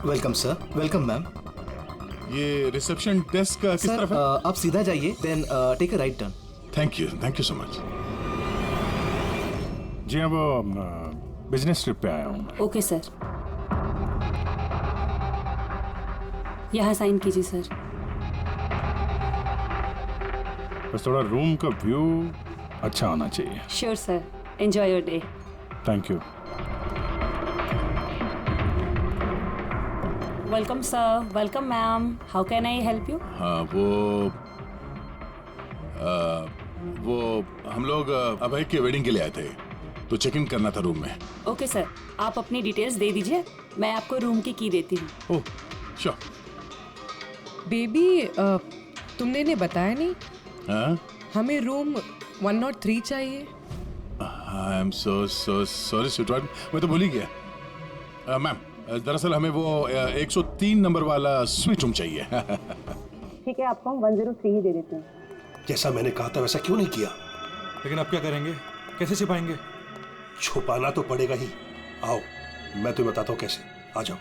Welcome sir. Welcome ma'am. ये reception desk किस तरफ है? आप सीधा जाइए, then take a right turn. Thank you so much. जी हाँ, वो बिजनेस ट्रिप पे आया हूँ। ओके सर, यहाँ साइन कीजिए सर। बस थोड़ा रूम का व्यू अच्छा होना चाहिए। Sure sir, enjoy your day. Thank you. Welcome sir, welcome ma'am, how can I help you? हाँ, वो हम लोग अभय के वेडिंग के लिए आए थे, तो चेक इन करना था रूम में। ओके सर, आप अपनी डिटेल्स दे दीजिए, मैं आपको रूम की देती हूँ। Oh sure. बेबी, तुमने इन्हें बताया नहीं? हाँ, हमें रूम 103 चाहिए। I am so sorry sweetheart, मैं तो भूल ही गया। मैम, दरअसल हमें वो 103 नंबर वाला स्वीट रूम चाहिए। ठीक है, आपको हम 103 ही दे देते हैं। जैसा मैंने कहा था वैसा क्यों नहीं किया? लेकिन अब क्या करेंगे, कैसे छिपाएंगे? छुपाना तो पड़ेगा ही। आओ, मैं तुम्हें बताता हूँ कैसे। आ जाओ।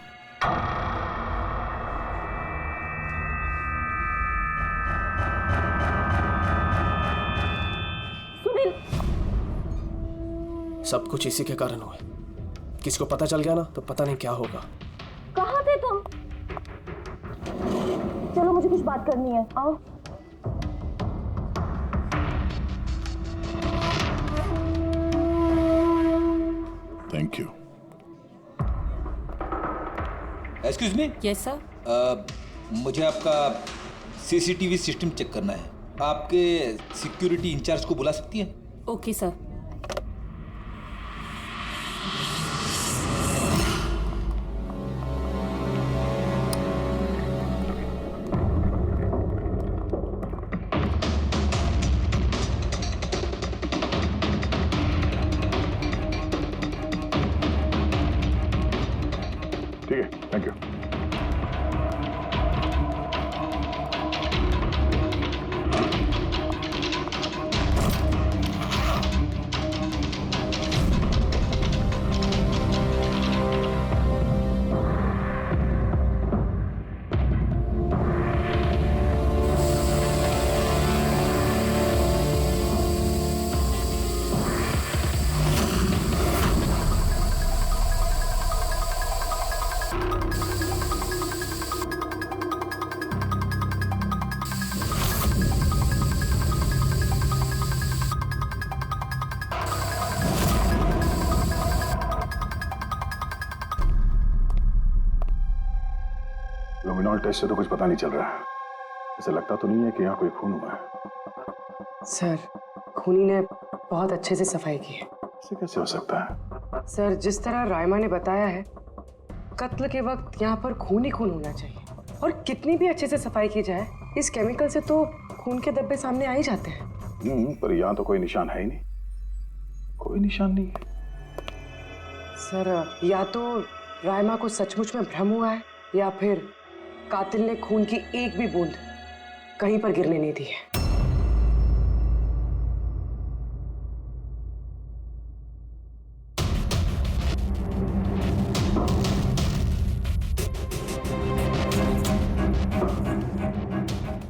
सब कुछ इसी के कारण हुआ। किसी को पता चल गया ना तो पता नहीं क्या होगा। कहाँ थे तुम? चलो, मुझे कुछ बात करनी है, आओ। Thank you. Excuse me. Yes sir. मुझे आपका सीसीटीवी सिस्टम चेक करना है। आपके सिक्योरिटी इंचार्ज को बुला सकती हैं? Okay sir. ठीक है, थैंक यू। लुमिनॉल टेस्ट से तो कुछ पता नहीं चल रहा है। ऐसा लगता तो नहीं है कि यहाँ कोई खून हुआ है। सर, खूनी ने बहुत अच्छे से सफाई की है। ऐसे कैसे हो सकता है? सर, जिस तरह रायमा ने बताया है, कत्ल के वक्त यहाँ पर खून ही खून होना चाहिए। और कितनी भी अच्छे से सफाई की जाए, इस केमिकल से तो खून के धब्बे सामने आ ही जाते हैं। पर यहाँ तो कोई निशान है ही नहीं। कोई निशान नहीं है। सर, या तो रायमा को सचमुच में भ्रम हुआ है, या फिर कातिल ने खून की एक भी बूंद कहीं पर गिरने नहीं दी है।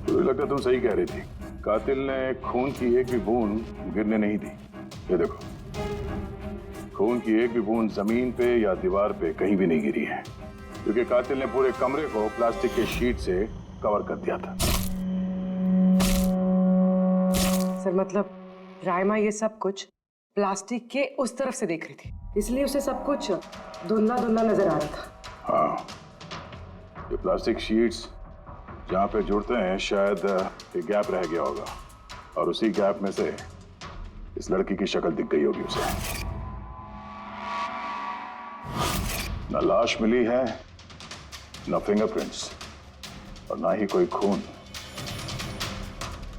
मुझे लगता तुम सही कह रही थी। कातिल ने खून की एक भी बूंद गिरने नहीं दी। ये देखो, खून की एक भी बूंद जमीन पे या दीवार पे कहीं भी नहीं गिरी है, क्योंकि कातिल ने पूरे कमरे को प्लास्टिक के शीट से कवर कर दिया था। सर, मतलब रायमा ये सब कुछ प्लास्टिक के उस तरफ से देख रही थी, इसलिए उसे सब कुछ धुंधला धुंधला नजर आ रहा था। हाँ, ये प्लास्टिक शीट्स जहाँ पे जुड़ते हैं, शायद एक गैप रह गया होगा, और उसी गैप में से इस लड़की की शक्ल दिख गई होगी उसे। न लाश मिली है, न फिंगरप्रिंट्स, और ना ही कोई खून।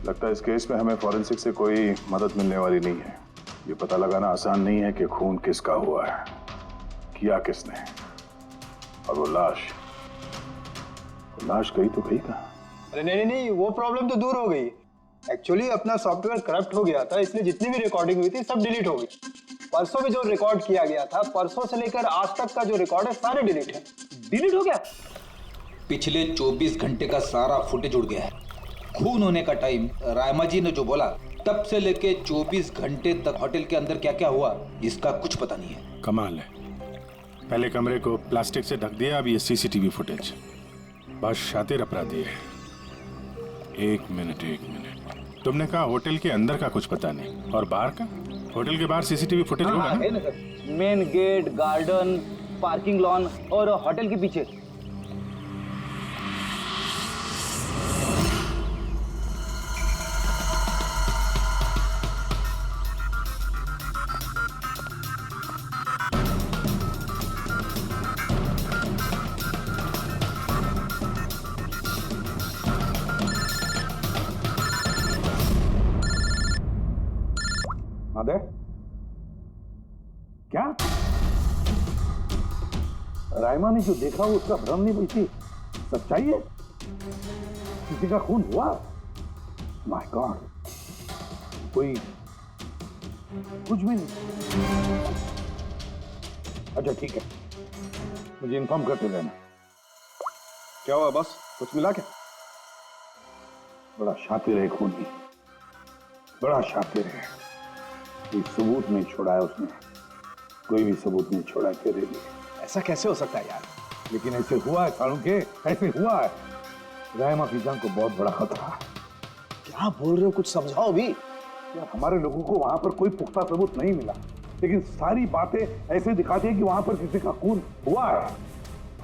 लगता है इस केस में हमें फॉरेंसिक से कोई मदद मिलने वाली नहीं है। ये पता लगाना आसान नहीं है कि खून किसका हुआ है, किया किसने, और वो लाश गई तो गई कहाँ? अरे नहीं, वो प्रॉब्लम तो दूर हो गई। एक्चुअली अपना सॉफ्टवेयर करप्ट हो गया था, इसलिए जितनी भी रिकॉर्डिंग हुई थी सब डिलीट हो गई। परसों भी जो रिकॉर्ड किया गया था, परसों से लेकर आज तक का जो रिकॉर्ड है सारे डिलीट है। डिलीट हो गया? पिछले 24 घंटे का सारा फुटेज उड़ गया है। खून होने का टाइम रायमा जी ने जो बोला, तब से लेके 24 घंटे तक होटल के अंदर क्या क्या हुआ इसका कुछ पता नहीं है। कमाल है, पहले कमरे को प्लास्टिक से ढक दिया, अब ये सीसीटीवी फुटेज। बस शातिर अपराधी है। एक मिनट, तुमने कहा होटल के अंदर का कुछ पता नहीं, और बाहर का? होटल के बाहर सीसीटीवी फुटेज होगा ना? है ना sir, main gate, garden, parking lawn और होटल के पीछे। माधव, क्या रायमा ने जो देखा वो उसका भ्रम नहीं बल्कि सच्चाई है? किसी का खून हुआ? माय गॉड, कोई कुछ भी नहीं। अच्छा ठीक है, मुझे इन्फॉर्म करते रहना। क्या हुआ बॉस, कुछ मिला क्या? बड़ा शातिर है खूनी, बड़ा शातिर है। कोई सबूत नहीं छोड़ा है उसने, कोई भी सबूत नहीं छोड़ा तेरे लिए। ऐसा कैसे हो सकता है यार? लेकिन ऐसे हुआ है सालुंके, ऐसे हुआ है। रायमा की जान को बहुत बड़ा खतरा है। क्या बोल रहे हो, कुछ समझाओ भी। यार हमारे लोगों को वहां पर कोई पुख्ता सबूत नहीं मिला, लेकिन सारी बातें ऐसे दिखाती है कि वहां पर किसी का खून हुआ है।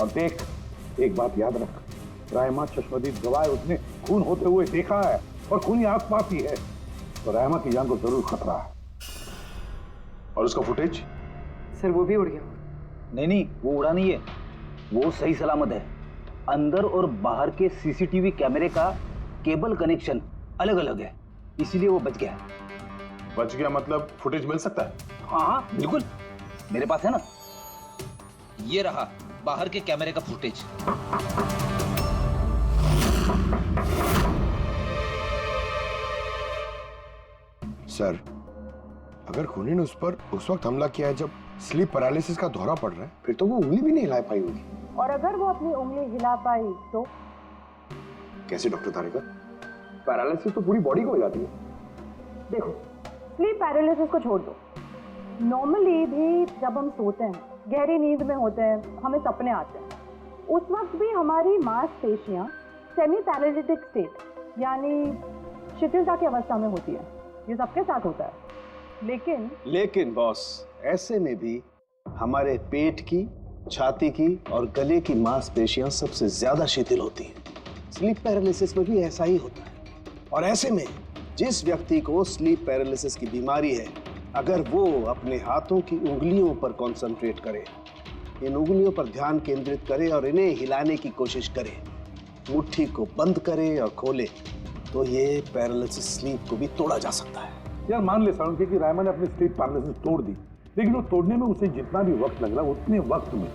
और देख, एक बात याद रख, रायमा चश्मदीद गवाह है, उसने खून होते हुए देखा है और खूनी आसपास ही है, तो रायमा की जान को जरूर खतरा है। और उसका फुटेज? सर वो भी उड़ गया। नहीं, वो उड़ा नहीं है, वो सही सलामत है। अंदर और बाहर के सीसीटीवी कैमरे का केबल कनेक्शन अलग अलग है, इसीलिए वो बच गया है। बच गया मतलब फुटेज मिल सकता है? हाँ बिल्कुल, मेरे पास है ना। ये रहा बाहर के कैमरे का फुटेज। सर, अगर खूनी ने उस पर उस वक्त हमला किया है जब स्लीप पैरालिसिस का दौरा पड़ रहा है, फिर तो वो उंगली भी नहीं हिला पाई होगी। और अगर वो अपनी उंगली हिला पाई तो? कैसे डॉक्टर तारिका? पैरालिसिस तो पूरी बॉडी को हो जाती है। देखो, स्लीप पैरालिसिस को छोड़ दो। नॉर्मली भी जब हम सोते हैं, गहरी नींद में होते हैं, हमें सपने आते हैं, उस वक्त भी हमारी मांसपेशियां सेमी पैरालिटिक स्टेट यानी शिथिलता की अवस्था में होती है। ये सबके साथ होता है। लेकिन बॉस, ऐसे में भी हमारे पेट की, छाती की और गले की मांसपेशियां सबसे ज्यादा शिथिल होती हैं। स्लीप पैरालिसिस में भी ऐसा ही होता है। और ऐसे में जिस व्यक्ति को स्लीप पैरालिसिस की बीमारी है, अगर वो अपने हाथों की उंगलियों पर कंसंट्रेट करे, इन उंगलियों पर ध्यान केंद्रित करे और इन्हें हिलाने की कोशिश करे, मुट्ठी को बंद करे और खोले, तो ये पैरालिसिस स्लीप को भी तोड़ा जा सकता है। यार मान ले सालुंके कि रायमा ने अपनी स्लीप पैरालिसिस तोड़ दी, लेकिन वो तोड़ने में उसे जितना भी वक्त लग रहा, उतने वक्त में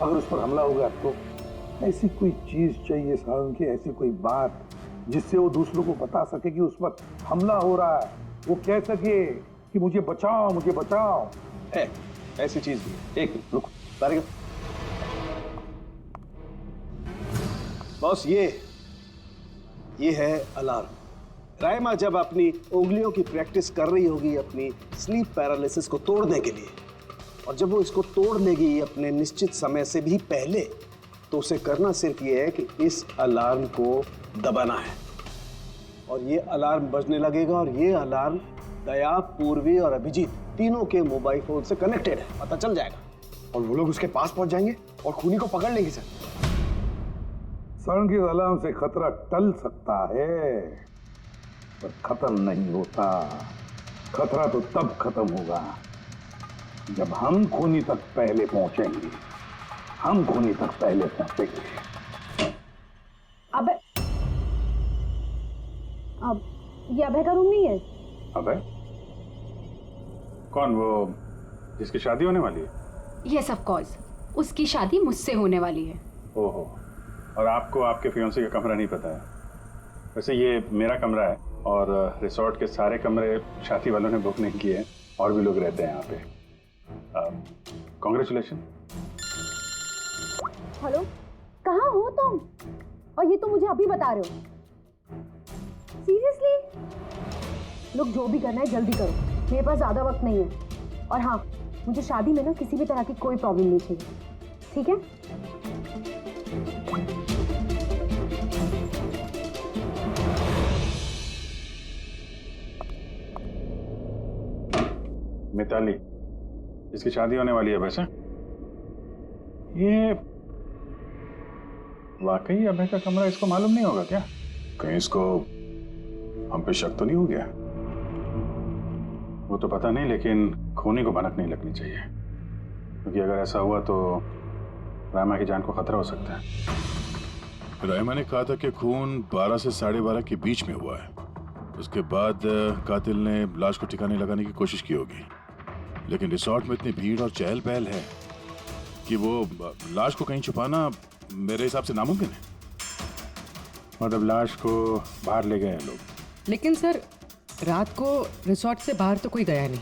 अगर उस पर हमला हो गया तो ऐसी कोई चीज चाहिए सालुंके, ऐसी कोई बात जिससे वो दूसरों को बता सके कि उस पर हमला हो रहा है, वो कह सके कि मुझे बचाओ, मुझे बचाओ। है ऐसी चीज भी। एक रुक तारिका। बॉस, ये है अलार्म। रायमा जब अपनी उंगलियों की प्रैक्टिस कर रही होगी अपनी स्लीप पैरालिसिस को तोड़ने के लिए, और जब वो इसको तोड़ लेगी अपने निश्चित समय से भी पहले, तो उसे करना सिर्फ ये है कि इस अलार्म को दबाना है, और ये अलार्म बजने लगेगा। और ये अलार्म दया, पूर्वी और अभिजीत तीनों के मोबाइल फोन से कनेक्टेड है, पता चल जाएगा। और वो लोग उसके पास पहुंच जाएंगे और खूनी को पकड़ लेंगे। सर के अलार्म से खतरा टल सकता है, पर खत्म नहीं होता। खतरा तो तब खत्म होगा जब हम खूनी तक पहले पहुंचेंगे। हम खूनी तक पहले पहुंचेंगे। अब ये अभय का रूम नहीं है? अभय? कौन, वो जिसकी शादी होने वाली है? यस ऑफ कोर्स, उसकी शादी मुझसे होने वाली है। ओहो, और आपको आपके फियांसे का कमरा नहीं पता है? वैसे ये मेरा कमरा है और रिसोर्ट के सारे कमरे शादी वालों ने बुक नहीं किए हैं, और भी लोग रहते हैं यहाँ पे। कॉन्ग्रेचुलेशन। हेलो, कहाँ हो तुम? और ये तो मुझे अभी बता रहे हो? सीरियसली? लोग जो भी करना है जल्दी करो, मेरे पास ज़्यादा वक्त नहीं है। और हाँ, मुझे शादी में ना किसी भी तरह की कोई प्रॉब्लम नहीं चाहिए, ठीक है? मिताली, इसकी शादी होने वाली है वैसे? ये वाकई अभय का कमरा इसको मालूम नहीं होगा क्या? कहीं इसको हम पे शक तो नहीं हो गया? वो तो पता नहीं, लेकिन खूनी को भनक नहीं लगनी चाहिए, क्योंकि अगर ऐसा हुआ तो रामा की जान को खतरा हो सकता है। रायमा ने कहा था कि खून 12 से 12:30 के बीच में हुआ है। उसके बाद कातिल ने लाश को ठिकाने लगाने की कोशिश की होगी, लेकिन रिसोर्ट में इतनी भीड़ और चहल पहल है कि वो लाश को कहीं छुपाना मेरे हिसाब से नामुमकिन है। मतलब लाश को बाहर ले गए हैं लोग? लेकिन सर, रात को रिसोर्ट से बाहर तो कोई गया नहीं।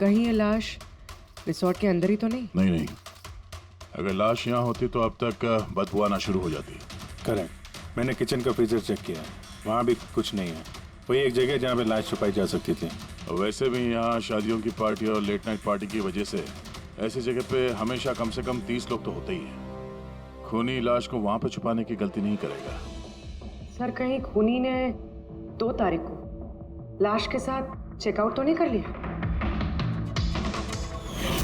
कहीं ये लाश रिसोर्ट के अंदर ही तो नहीं? नहीं, अगर लाश यहाँ होती तो अब तक बदबू आना शुरू हो जाती। करेक्ट। मैंने किचन का फ्रीजर चेक किया, वहाँ भी कुछ नहीं है। वही एक जगह जहाँ पे लाश छुपाई जा सकती थी। वैसे भी यहाँ शादियों की पार्टी और लेट नाइट पार्टी की वजह से ऐसी जगह पे हमेशा कम से कम 30 लोग तो होते ही हैं। खूनी लाश को वहाँ पे छुपाने की गलती नहीं करेगा। सर, कहीं खूनी ने 2 तारीख को लाश के साथ चेकआउट तो नहीं कर लिया?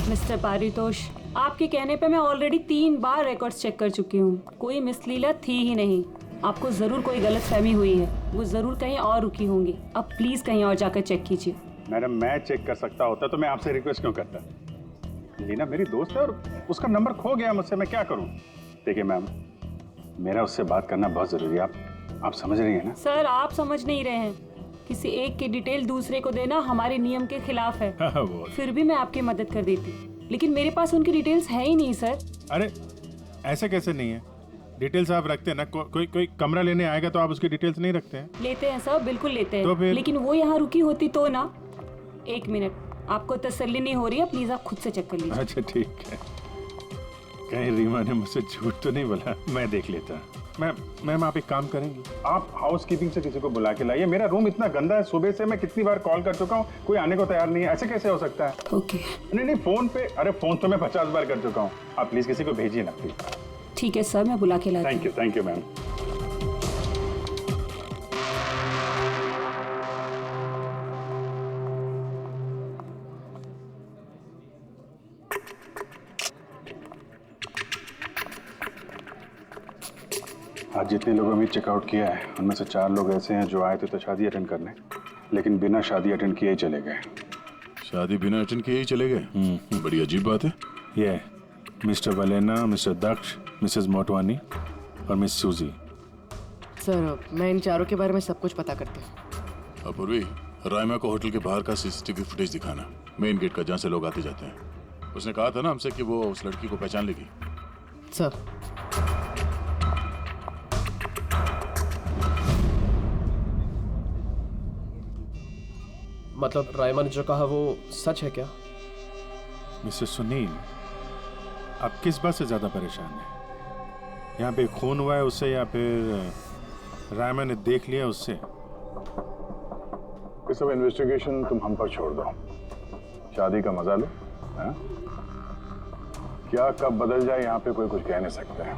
मिस्टर पारितोष, आपके कहने पे मैं ऑलरेडी 3 बार रिकॉर्ड्स चेक कर चुकी हूँ। कोई मिसलीला थी ही नहीं। आपको जरूर कोई गलतफहमी हुई है, वो जरूर कहीं और रुकी होंगी। अब प्लीज कहीं और जाकर चेक कीजिए। मैडम, मैं चेक कर सकता होता तो मैं आपसे रिक्वेस्ट क्यों करता? लीना मेरी दोस्त है और उसका नंबर खो गया मुझसे, मैं क्या करूँ? देखिए मैम, मेरा उससे बात करना बहुत जरूरी है। आप समझ रही हैं ना? सर, आप समझ नहीं रहे हैं। किसी एक की डिटेल दूसरे को देना हमारे नियम के खिलाफ है। फिर भी मैं आपकी मदद कर देती, लेकिन मेरे पास उनकी डिटेल्स है ही नहीं सर। अरे ऐसे कैसे नहीं है? डिटेल्स आप रखते हैं ना। कोई कमरा लेने आएगा तो आप उसकी डिटेल्स नहीं रखते हैं? लेते हैं सर, बिल्कुल लेते हैं। तो फिर? लेकिन वो यहाँ रुकी होती तो ना। 1 मिनट, आपको तसल्ली नहीं हो रही है, प्लीज आप खुद से चेक कर लीजिए। अच्छा ठीक है। कहीं रीमा ने मुझसे झूठ तो नहीं बोला? मैं देख लेता। मैम आप एक काम करेंगी, आप हाउस कीपिंग से किसी को बुला के लाइए। मेरा रूम इतना गंदा है, सुबह से मैं कितनी बार कॉल कर चुका हूँ, कोई आने को तैयार नहीं है। ऐसे कैसे हो सकता है? ओके। नहीं फोन पे, अरे फोन तो मैं 50 बार कर चुका हूँ। आप प्लीज किसी को भेजिए ना प्लीज। ठीक है सर, मैं बुला के लाती हूँ। Thank you ma'am. आज जितने लोगों ने चेकआउट किया है, उनमें से 4 लोग ऐसे हैं जो आए थे तो शादी अटेंड करने, लेकिन बिना शादी अटेंड किए ही चले गए। शादी बिना अटेंड किए ही चले गए? बड़ी अजीब बात है। ये मिस्टर वलेना, मिस्टर दक्ष, मिसेस मोटवानी और मिस सूजी। सर, मैं इन 4 के बारे में सब कुछ पता करती हूँ। अपूर्वी, रायमा को होटल के बाहर का सीसीटीवी फुटेज दिखाना, मेन गेट का, जहाँ से लोग आते जाते हैं। उसने कहा था ना हमसे कि वो उस लड़की को पहचान लेगी। सर, मतलब रायमा ने जो कहा वो सच है क्या? मिस्टर सुनील, आप किस बात से ज्यादा परेशान हैं? यहाँ पे खून हुआ है उससे, या फिर रायमा ने देख लिया उससे? ये सब इन्वेस्टिगेशन तुम हम पर छोड़ दो। शादी का मजा लो। क्या कब बदल जाए यहाँ पे कोई कुछ कह नहीं सकता है।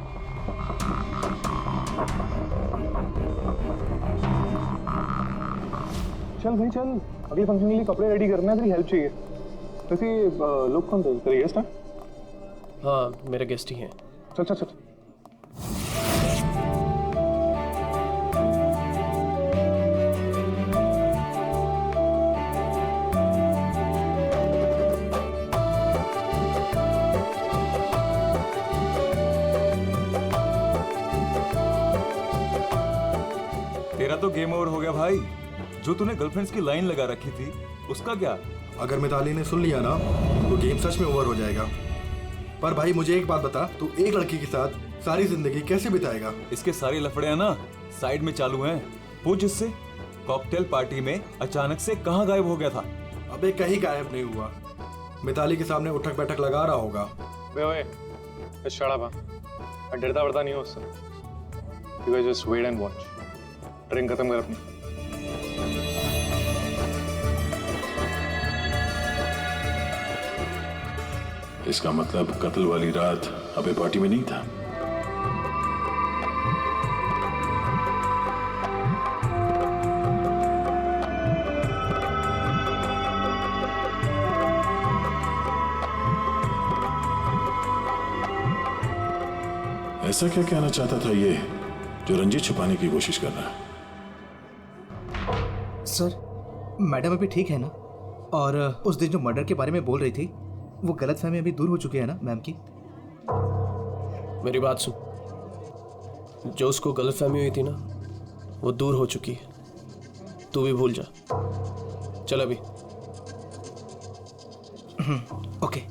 चल भाई चल, अगले फंक्शन के लिए कपड़े रेडी करना है, तेरी हेल्प चाहिए। वैसे लोग कौन थे? तेरे गेस्ट हैं? हाँ, मेरे गेस्ट ही हैं। चल चल चल। तेरा तो गेम ओवर हो गया भाई। जो तूने गर्लफ्रेंड्स की लाइन लगा रखी थी उसका क्या? अगर मिताली ने सुन लिया ना तो गेम सच में ओवर हो जाएगा। पर भाई मुझे एक बात बता, तू एक लड़की के साथ सारी जिंदगी कैसे बिताएगा? इसके सारे लफड़े हैं ना साइड में चालू हैं। पूछ इससे, कॉकटेल पार्टी में अचानक से कहाँ गायब हो गया था? अबे कहीं गायब नहीं हुआ। मिताली के सामने उठक बैठक लगा रहा होगा। वे ओए, शट अप। मैं डरता वरता नहीं हूँ उससे। You guys just wait and watch. Drink खत्म कर अपनी। इसका मतलब कत्ल वाली रात अबे पार्टी में नहीं था। ऐसा क्या कहना चाहता था ये जो रंजीत छुपाने की कोशिश कर रहा है? सर, मैडम अभी ठीक है ना? और उस दिन जो मर्डर के बारे में बोल रही थी वो गलतफहमी अभी दूर हो चुकी है ना मैम की? मेरी बात सुन, जो उसको गलतफहमी हुई थी ना वो दूर हो चुकी है। तू भी भूल जा। चल अभी। ओके।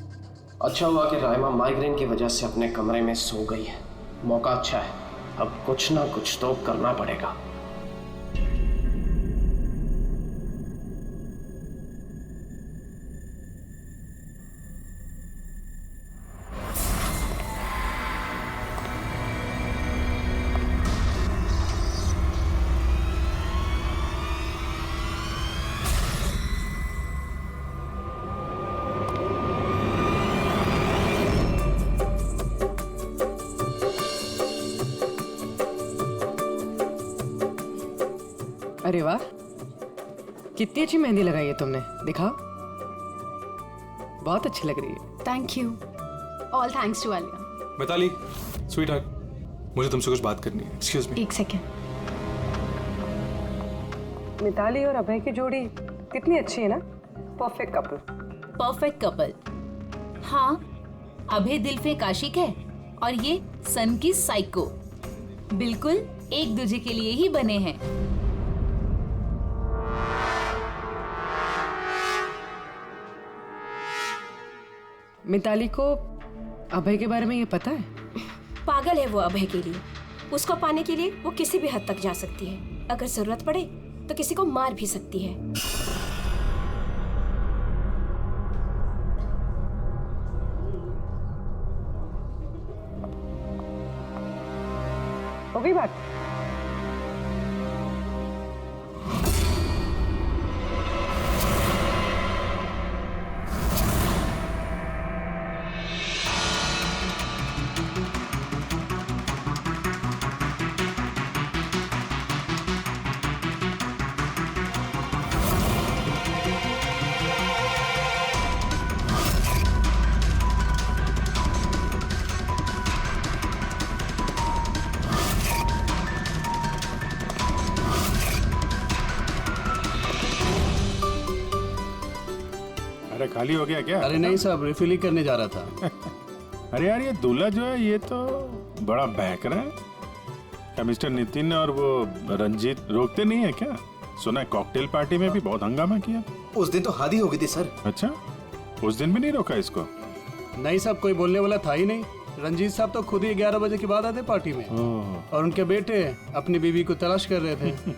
अच्छा हुआ कि राइमा माइग्रेन की वजह से अपने कमरे में सो गई है। मौका अच्छा है, अब कुछ ना कुछ तो करना पड़ेगा। अरे वाह, कितनी अच्छी मेहंदी लगाई है तुमने, दिखाओ। बहुत अच्छी लग रही है। Thank you. All thanks to Alia. Mitali, sweetheart, मुझे तुमसे कुछ बात करनी है। Excuse me. एक सेकेंड। मिताली और अभय की जोड़ी कितनी अच्छी है ना। Perfect couple. Perfect couple. हाँ, अभय दिल पे आशिक है और ये सन की साइको। बिल्कुल एक दूसरे के लिए ही बने हैं। मिताली को अभय के बारे में ये पता है? पागल है वो अभय के लिए। उसको पाने के लिए वो किसी भी हद तक जा सकती है। अगर जरूरत पड़े तो किसी को मार भी सकती है। हो गई बात? अरे खाली हो गया क्या? अरे नहीं साहब, रिफिल करने जा रहा था। अरे यार, ये दूल्हा जो है ये तो बड़ा बहक रहा है। क्या मिस्टर नितिन और वो रंजीत रोकते नहीं है क्या? सुना है कॉकटेल पार्टी में भी बहुत हंगामा किया। उस दिन तो हादी हो गई थी सर। अच्छा, उस दिन भी नहीं रोका इसको? नहीं साहब, कोई बोलने वाला था ही नहीं। रंजीत साहब तो खुद ही 11 बजे के बाद आते पार्टी में। और उनके बेटे अपनी बीवी को तलाश कर रहे थे।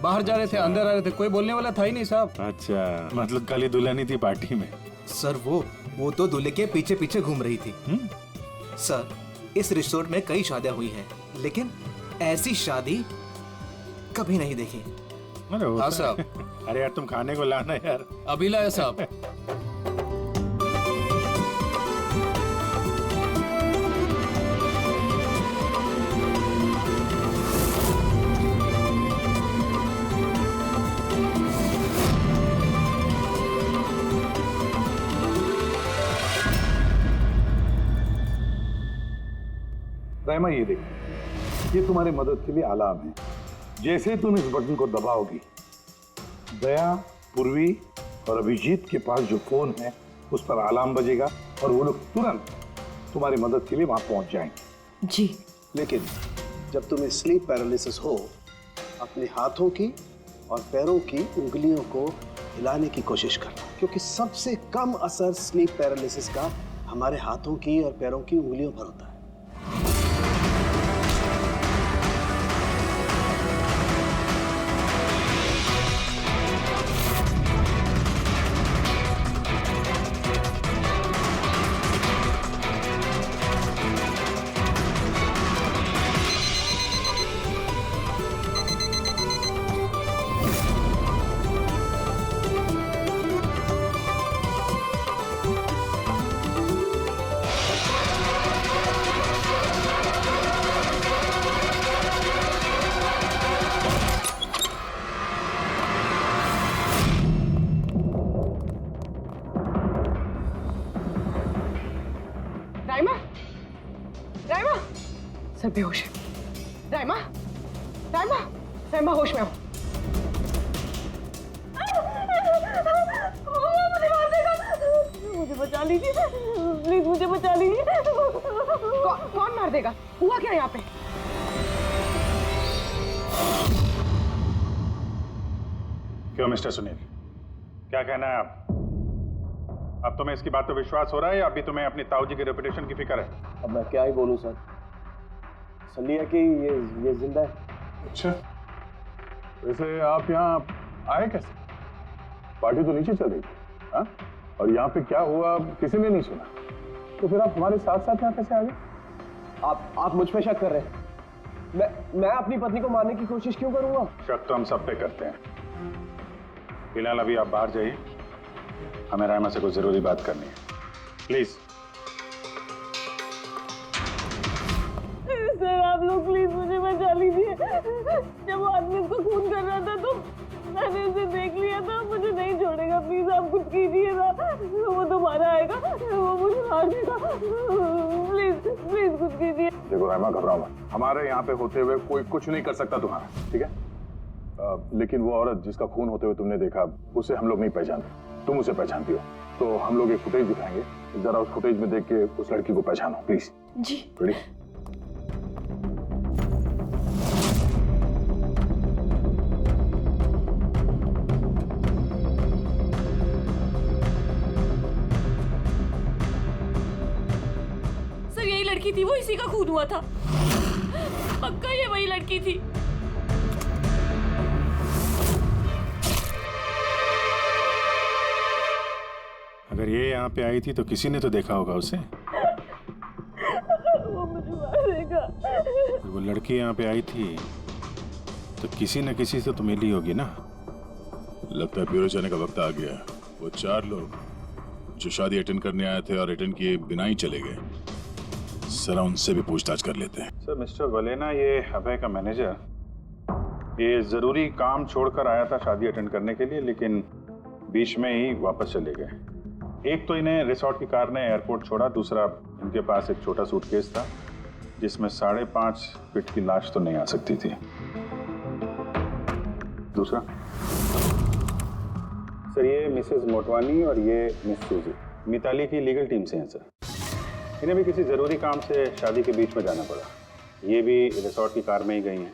बाहर जा रहे थे, अंदर आ रहे थे, कोई बोलने वाला था ही नहीं साहब। अच्छा, मतलब खाली दुल्हनी थी पार्टी में? सर वो तो दूल्हे के पीछे पीछे घूम रही थी। सर, इस रिसोर्ट में कई शादियां हुई हैं, लेकिन ऐसी शादी कभी नहीं देखी। अरे हाँ साहब। अरे यार, तुम खाने को लाना यार। अभी लाया साहब। रहमा, ये देखो, ये तुम्हारी मदद के लिए अलार्म है। जैसे तुम इस बटन को दबाओगी, दया, पूर्वी और अभिजीत के पास जो फोन है उस पर अलार्म बजेगा और वो लोग तुरंत तुम्हारी मदद के लिए वहां पहुंच जाएंगे। जी। लेकिन जब तुम्हें स्लीप पैरालिसिस हो, अपने हाथों की और पैरों की उंगलियों को हिलाने की कोशिश करना, क्योंकि सबसे कम असर स्लीप पैरालिसिस का हमारे हाथों की और पैरों की उंगलियों पर होता है। सर बेहोश है। राइमा, राइमा, राइमा होश में आओ। मुझे बचा लीजिए प्लीज, मुझे बचा लीजिए। कौन मार देगा? हुआ क्या यहाँ पे? क्यों मिस्टर सुनील, क्या कहना है आप? अब तुम्हें इसकी बात पे विश्वास हो रहा है या अभी तुम्हें अपनी ताऊ जी की रेपुटेशन की फिक्र है? अब मैं क्या ही बोलूं सर, सनी है कि ये जिंदा है। अच्छा, वैसे आप यहाँ आए कैसे? पार्टी तो नीचे चल रही थी, हाँ? और यहाँ पे क्या हुआ किसी ने नहीं सुना, तो फिर आप हमारे साथ साथ यहाँ कैसे आ गए? आप मुझ पे शक कर रहे हैं? मैं अपनी पत्नी को मारने की कोशिश क्यों करूंगा? शक तो हम सब पे करते हैं। फिलहाल अभी आप बाहर जाइए, हमें रायमा से कुछ जरूरी बात करनी है, प्लीज। सर आप लोग प्लीज मुझे बचा लीजिए। जब वो आदमी उसको खून कर रहा था तो मैंने उसे देख लिया था, मुझे नहीं छोड़ेगा, प्लीज आप कुछ कीजिए ना। वो दोबारा आएगा, वो मुझे मार देगा, प्लीज प्लीज कुछ कीजिए। देखो रायमा, घबराओ मत, हमारे यहाँ पे होते हुए कोई कुछ नहीं कर सकता तुम्हारा, ठीक है? लेकिन वो औरत जिसका खून होते हुए तुमने देखा, उसे हम लोग नहीं पहचानते, तुम उसे पहचानती हो, तो हम लोग एक फुटेज दिखाएंगे, जरा उस फुटेज में देख के उस लड़की को पहचानो प्लीज। जी। रेडी? सर यही लड़की थी, वो इसी का खून हुआ था, पक्का ये वही लड़की थी। अगर ये यहाँ पे आई थी तो किसी ने तो देखा होगा उसे। वो मुझे मारेगा। वो लड़की यहाँ पे आई थी तो किसी न किसी से तो मिली होगी ना। लगता है ब्यूरो जाने का वक्त आ गया। वो 4 लोग जो शादी अटेंड करने आए थे और अटेंड किए बिना ही चले गए, जरा उनसे भी पूछताछ कर लेते हैं। सर मिस्टर वलेना, ये अभय का मैनेजर, ये जरूरी काम छोड़कर आया था शादी अटेंड करने के लिए, लेकिन बीच में ही वापस चले गए। एक तो इन्हें रिसोर्ट की कार ने एयरपोर्ट छोड़ा, दूसरा इनके पास एक छोटा सूटकेस था जिसमें 5.5 फीट की लाश तो नहीं आ सकती थी। दूसरा सर, ये मिसेस मोटवानी और ये मिस सूजी मिताली की लीगल टीम से हैं सर। इन्हें भी किसी ज़रूरी काम से शादी के बीच में जाना पड़ा। ये भी रिसोर्ट की कार में ही गई हैं।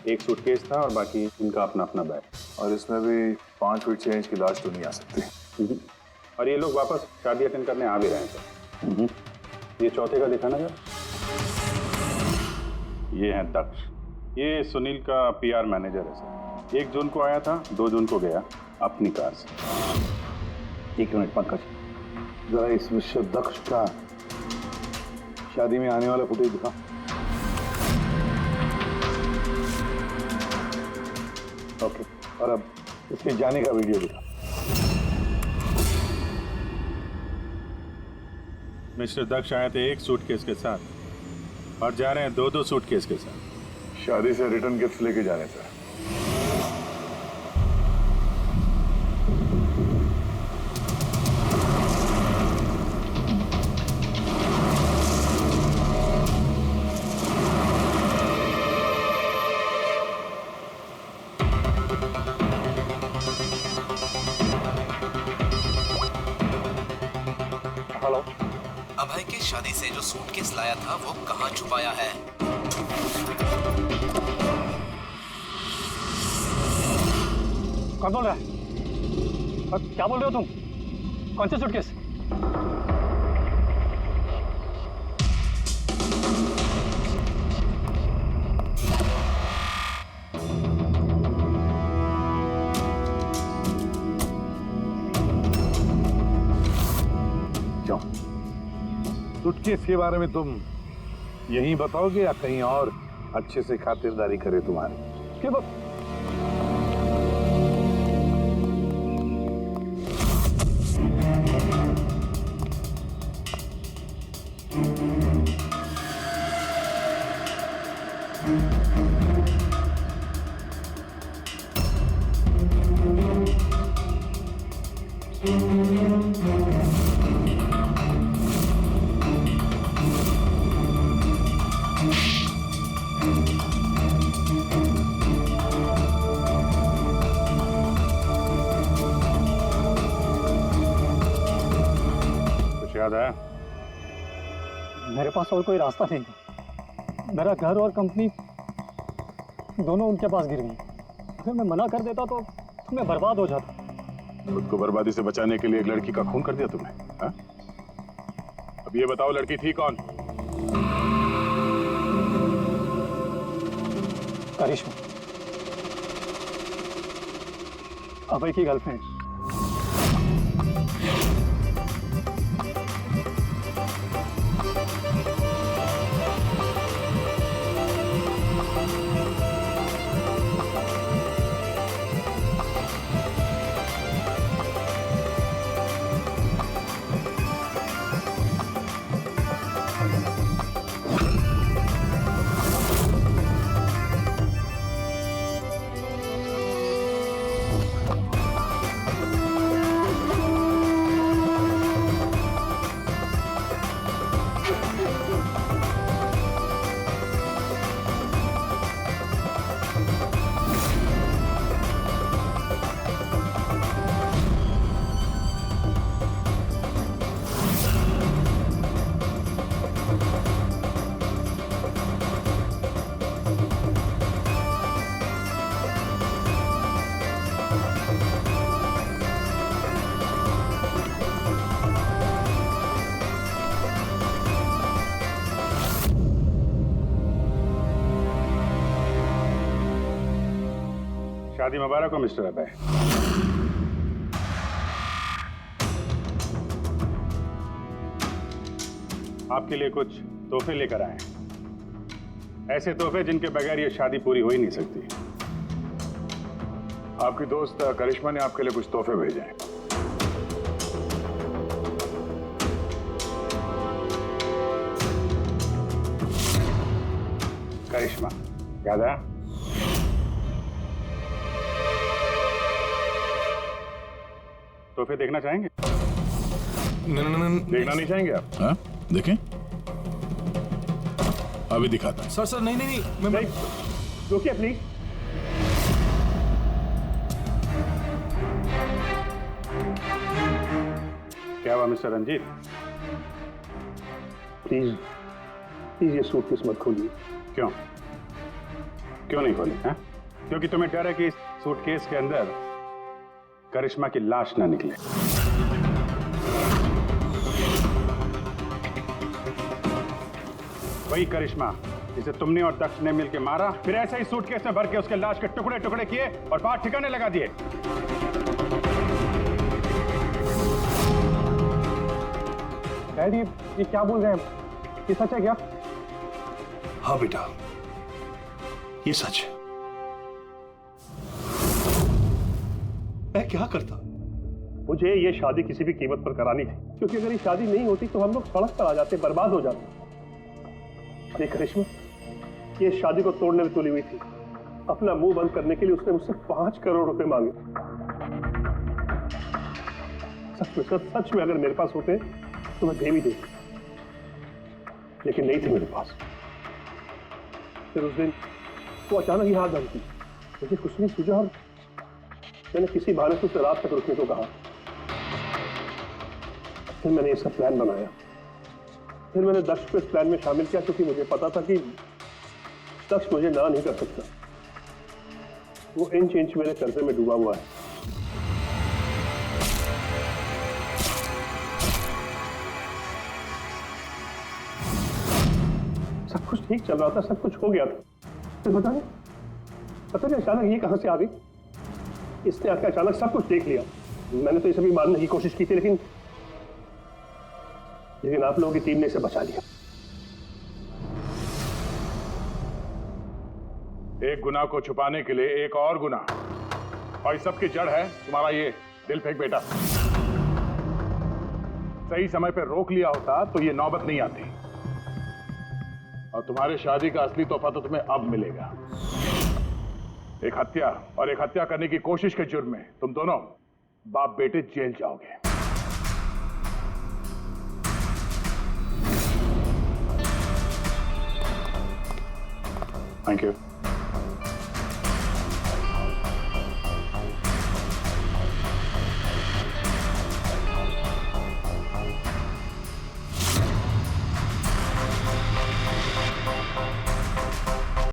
एक सूटकेस था और बाकी इनका अपना अपना बैग, और इसमें भी 5 फीट 6 इंच की लाश तो नहीं आ सकती। और ये लोग वापस शादी अटेंड करने आ भी रहे हैं सर। ये चौथे का दिखाना जरा। ये है दक्ष, ये सुनील का पीआर मैनेजर है सर। 1 जून को आया था, 2 जून को गया अपनी कार से। 1 मिनट पंकज, जरा इस मिस्टर दक्ष का शादी में आने वाला फुटेज दिखा। ओके, और अब इसके जाने का वीडियो दिखा। मिस्टर दक्ष आए थे 1 सूटकेस के साथ और जा रहे हैं 2-2 सूटकेस के साथ। शादी से रिटर्न गिफ्ट लेके जा रहे हैं सर। हेलो, अभय की शादी से जो सूटकेस लाया था वो कहाँ छुपाया है? कौन बोल रहा है? क्या बोल रहे हो तुम? कौन से सूटकेस? क्यों? सूटकेस के बारे में तुम यहीं बताओगे या कहीं और अच्छे से खातिरदारी करे तुम्हारी? क्यों? याद आया? मेरे पास और कोई रास्ता नहीं था। मेरा घर और कंपनी दोनों उनके पास गिर गई। अगर मैं मना कर देता तो मैं बर्बाद हो जाता। खुद को बर्बादी से बचाने के लिए एक लड़की का खून कर दिया तुमने, हाँ? अब ये बताओ लड़की थी कौन? करिश्मा, अभय की गर्लफ्रेंड। शादी मुबारक हो मिस्टर अभय। आपके लिए कुछ तोहफे लेकर आए हैं। ऐसे तोहफे जिनके बगैर ये शादी पूरी हो ही नहीं सकती। आपकी दोस्त करिश्मा ने आपके लिए कुछ तोहफे भेजे हैं। करिश्मा, याद आया? तोहफे देखना चाहेंगे? देखना नहीं चाहेंगे आप? हाँ, देखें। अभी दिखाता हूं। सर नहीं नहीं नहीं, मैं रुकिए प्लीज। क्या हुआ मिस्टर रंजीत? प्लीज प्लीज ये सूटकेस मत खोलिए। क्यों? क्यों नहीं खोली? हाँ? क्योंकि तुम्हें डर है कि इस सूटकेस के अंदर करिश्मा की लाश ना निकले। वही करिश्मा जिसे तुमने और दक्ष ने मिलकर मारा, फिर ऐसे ही सूटकेस में भर के उसके लाश के टुकड़े टुकड़े किए और बाहर ठिकाने लगा दिए। डैडी, ये क्या बोल रहे हैं? ये सच है क्या? हाँ बेटा, ये सच है। मैं क्या करता? मुझे ये शादी किसी भी कीमत पर करानी थी, क्योंकि अगर ये शादी नहीं होती तो हम लोग सड़क पर आ जाते, बर्बाद हो जाते। अरे करिश्मा, ये शादी को तोड़ने में तुली हुई थी। अपना मुंह बंद करने के लिए उसने मुझसे 5 करोड़ रुपए मांगे। सच में अगर मेरे पास होते तो मैं दे भी देता, लेकिन नहीं थे मेरे पास। फिर उस दिन वो अचानक ही हाथ बंद की, मुझे कुछ नहीं सूझा और मैंने किसी बहाने से उसे रात तक रुकने को कहा। फिर मैंने इसका प्लान बनाया। फिर मैंने दक्ष को इस प्लान में शामिल किया, क्योंकि मुझे पता था कि दक्ष मुझे ना नहीं कर सकता। वो इंच इंच मेरे कर्जे में डूबा हुआ है। सब कुछ ठीक चल रहा था, सब कुछ हो गया था। फिर पता नहीं अचानक ये कहां से आ गई। इसने आकर अचानक सब कुछ देख लिया। मैंने तो ये सभी मारने की कोशिश की थी, लेकिन आप लोगों की टीम ने इसे बचा लिया। एक गुनाह को छुपाने के लिए एक और गुनाह, और इस सब की जड़ है तुम्हारा ये दिल फेंक बेटा। सही समय पर रोक लिया होता तो ये नौबत नहीं आती, और तुम्हारे शादी का असली तोहफा तो तुम्हें अब मिलेगा। एक हत्या और एक हत्या करने की कोशिश के जुर्म में तुम दोनों बाप बेटे जेल जाओगे। Thank you.